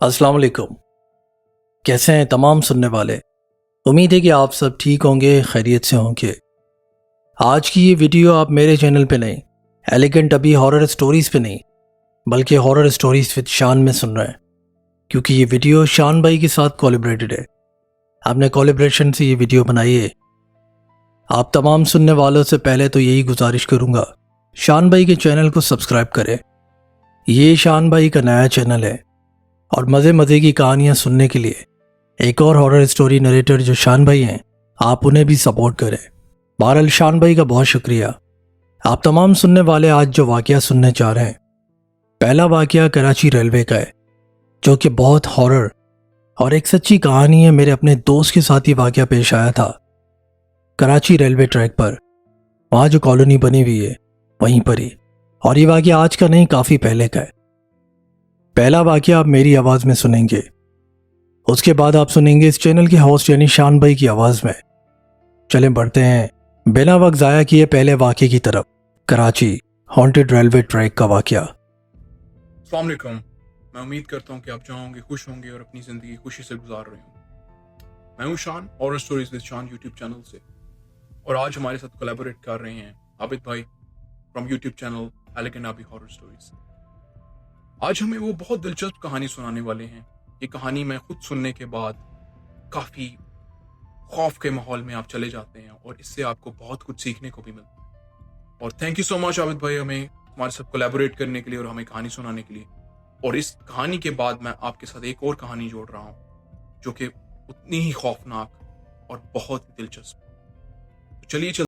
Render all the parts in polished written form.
अस्सलाम वालेकुम। कैसे हैं तमाम सुनने वाले। उम्मीद है कि आप सब ठीक होंगे, खैरियत से होंगे। आज की ये वीडियो आप मेरे चैनल पे नहीं, एलिगेंट अभी हॉरर स्टोरीज़ पे नहीं, बल्कि हॉरर स्टोरीज़ विद शान में सुन रहे हैं, क्योंकि ये वीडियो शान भाई के साथ कोलैबोरेटेड है। आपने कोलैबोरेशन से ये वीडियो बनाई है। आप तमाम सुनने वालों से पहले तो यही गुजारिश करूँगा, शान भाई के चैनल को सब्सक्राइब करें। ये शान भाई का नया चैनल है और मज़े मज़े की कहानियाँ सुनने के लिए एक और हॉरर स्टोरी नरेटर जो शान भाई हैं, आप उन्हें भी सपोर्ट करें। बहरहाल शान भाई का बहुत शुक्रिया। आप तमाम सुनने वाले आज जो वाकया सुनने जा रहे हैं, पहला वाकया कराची रेलवे का है, जो कि बहुत हॉरर और एक सच्ची कहानी है। मेरे अपने दोस्त के साथ ये वाकया पेश आया था कराची रेलवे ट्रैक पर, वहाँ जो कॉलोनी बनी हुई है वहीं पर ही। और ये वाकया आज का नहीं, काफ़ी पहले का है। पहला वाकया आप मेरी आवाज़ में सुनेंगे, उसके बाद आप सुनेंगे इस चैनल के होस्ट यानी शान भाई की आवाज़ में। चलें बढ़ते हैं बिना वक्त ज़ाया किए पहले वाक़े की तरफ। कराची हॉन्टेड रेलवे ट्रैक का वाक़या। अस्सलाम वालेकुम। मैं उम्मीद करता हूँ कि आप जहाँ होंगे खुश होंगे और अपनी ज़िंदगी खुशी से गुजार रहे हों। मैं हूँ शान, हॉरर स्टोरीज विद शान यूट्यूब चैनल से, और आज हमारे साथ कोलैबोरेट कर रहे हैं आबिद भाई from YouTube channel elegant Abi horror stories. आज हमें वो बहुत दिलचस्प कहानी सुनाने वाले हैं। ये कहानी मैं खुद सुनने के बाद काफ़ी खौफ के माहौल में आप चले जाते हैं और इससे आपको बहुत कुछ सीखने को भी मिलता है। और thank you so much Abid भाई, हमें हमारे साथ कोलैबोरेट करने के लिए और हमें कहानी सुनाने के लिए। और इस कहानी के बाद मैं आपके साथ एक और कहानी जोड़ रहा हूँ जो कि उतनी ही खौफनाक और बहुत ही दिलचस्प। तो चलिए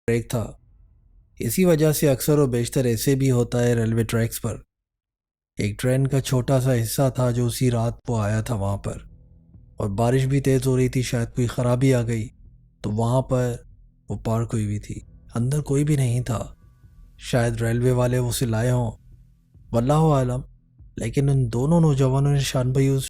ब्रेक था, इसी वजह से अक्सर और बेशतर ऐसे भी होता है रेलवे ट्रैक्स पर। एक ट्रेन का छोटा सा हिस्सा था जो उसी रात वो आया था वहाँ पर, और बारिश भी तेज़ हो रही थी, शायद कोई ख़राबी आ गई तो वहाँ पर वो पार्क हुई हुई थी। अंदर कोई भी नहीं था, शायद रेलवे वाले उसे लाए हों, वल्लाहु आलम। लेकिन उन दोनों नौजवानों ने शान भाई उस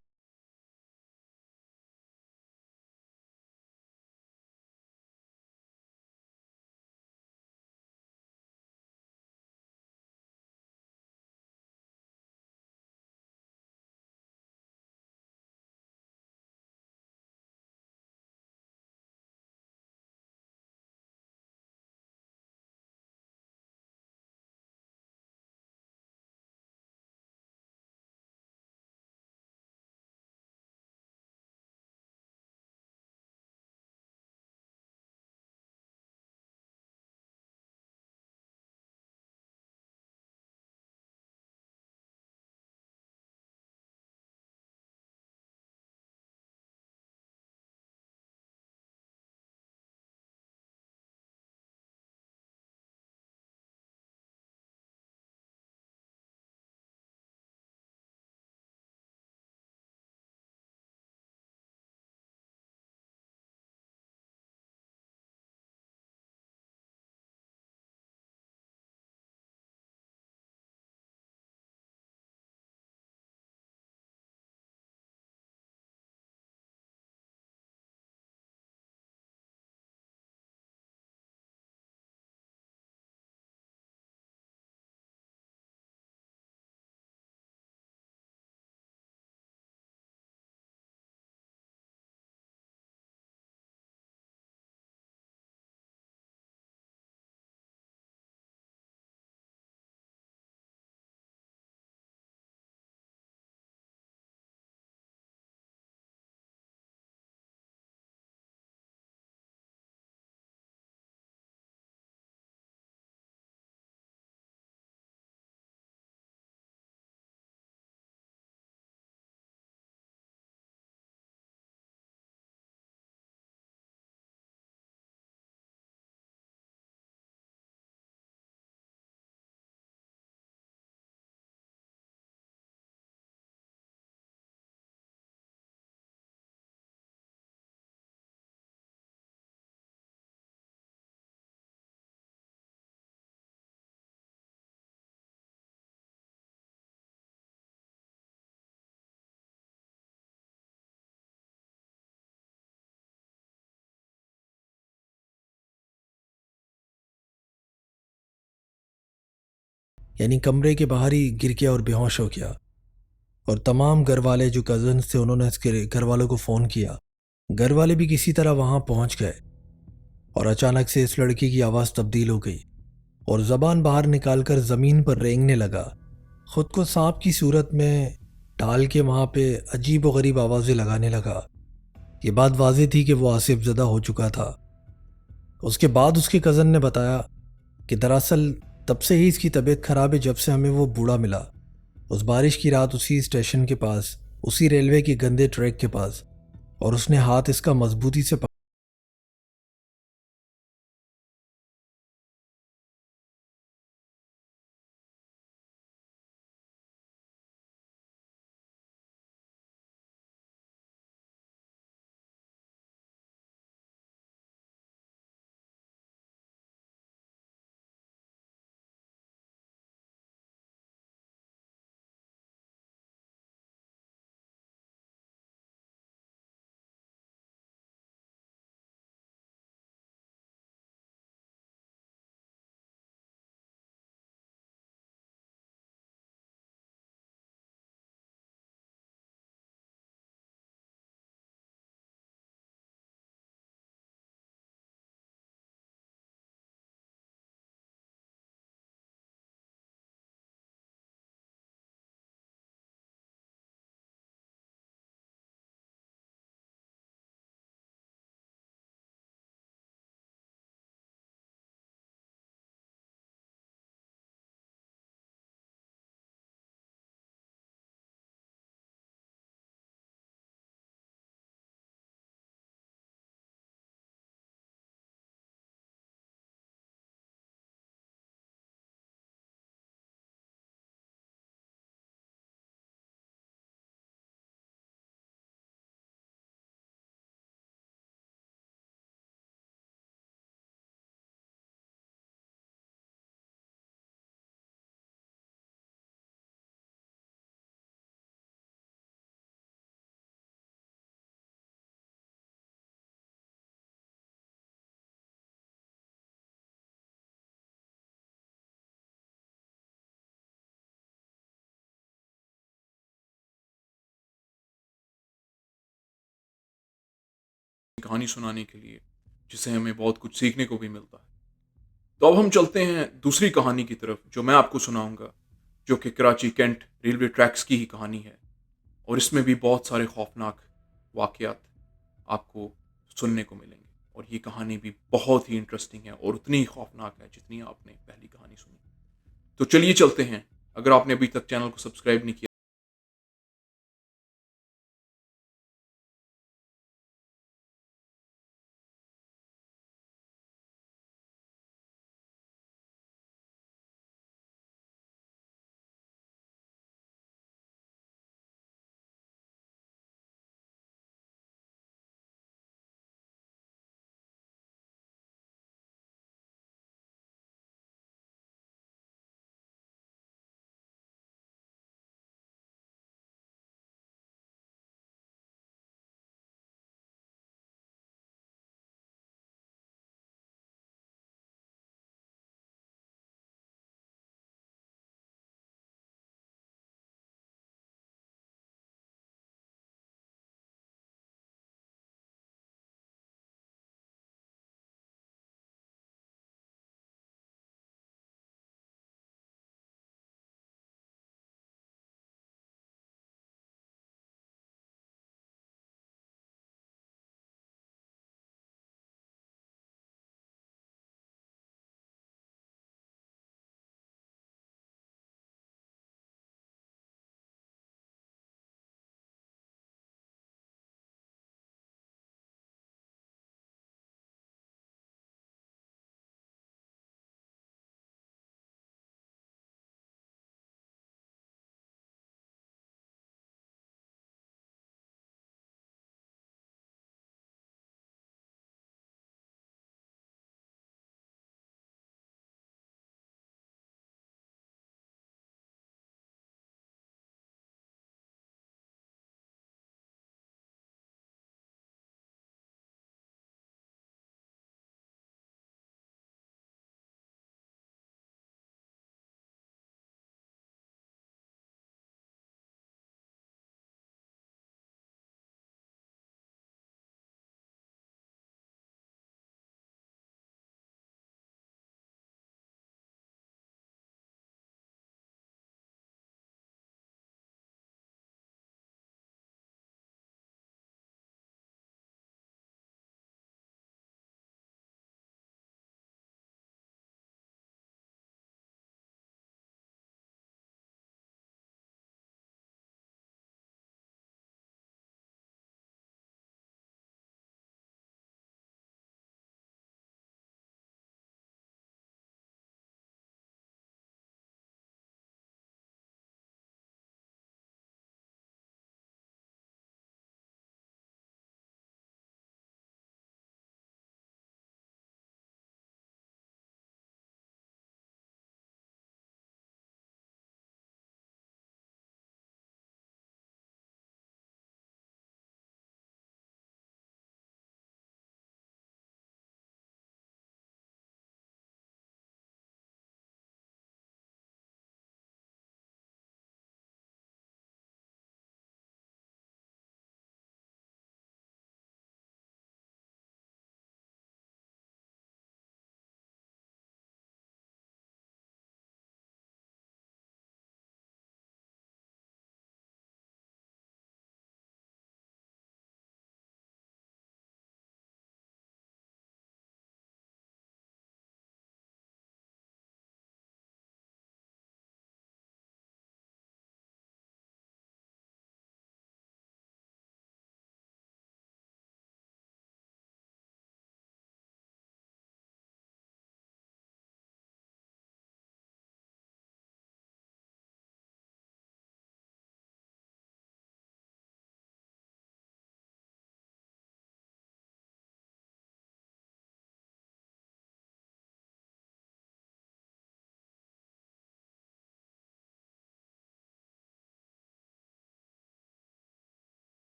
यानी कमरे के बाहर ही गिर गया और बेहोश हो गया। और तमाम घर वाले जो कज़न्स थे उन्होंने इसके घर वालों को फ़ोन किया। घर वाले भी किसी तरह वहाँ पहुँच गए और अचानक से इस लड़की की आवाज़ तब्दील हो गई और ज़बान बाहर निकालकर ज़मीन पर रेंगने लगा। ख़ुद को सांप की सूरत में डाल के वहाँ पे अजीब व गरीब आवाज़ें लगाने लगा। ये बात वाज़ेह थी कि वो आसिफ ज़दा हो चुका था। उसके बाद उसके कज़न ने बताया कि दरअसल तब से ही इसकी तबीयत ख़राब है, जब से हमें वो बूढ़ा मिला। उस बारिश की रात उसी स्टेशन के पास, उसी रेलवे के गंदे ट्रैक के पास, और उसने हाथ इसका मजबूती से कहानी सुनाने के लिए, जिससे हमें बहुत कुछ सीखने को भी मिलता है। तो अब हम चलते हैं दूसरी कहानी की तरफ, जो मैं आपको सुनाऊंगा, जो कि कराची कैंट रेलवे ट्रैक्स की ही कहानी है। और इसमें भी बहुत सारे खौफनाक वाक़यात आपको सुनने को मिलेंगे। और ये कहानी भी बहुत ही इंटरेस्टिंग है और उतनी ही खौफनाक है जितनी आपने पहली कहानी सुनी। तो चलिए चलते हैं। अगर आपने अभी तक चैनल को सब्सक्राइब नहीं किया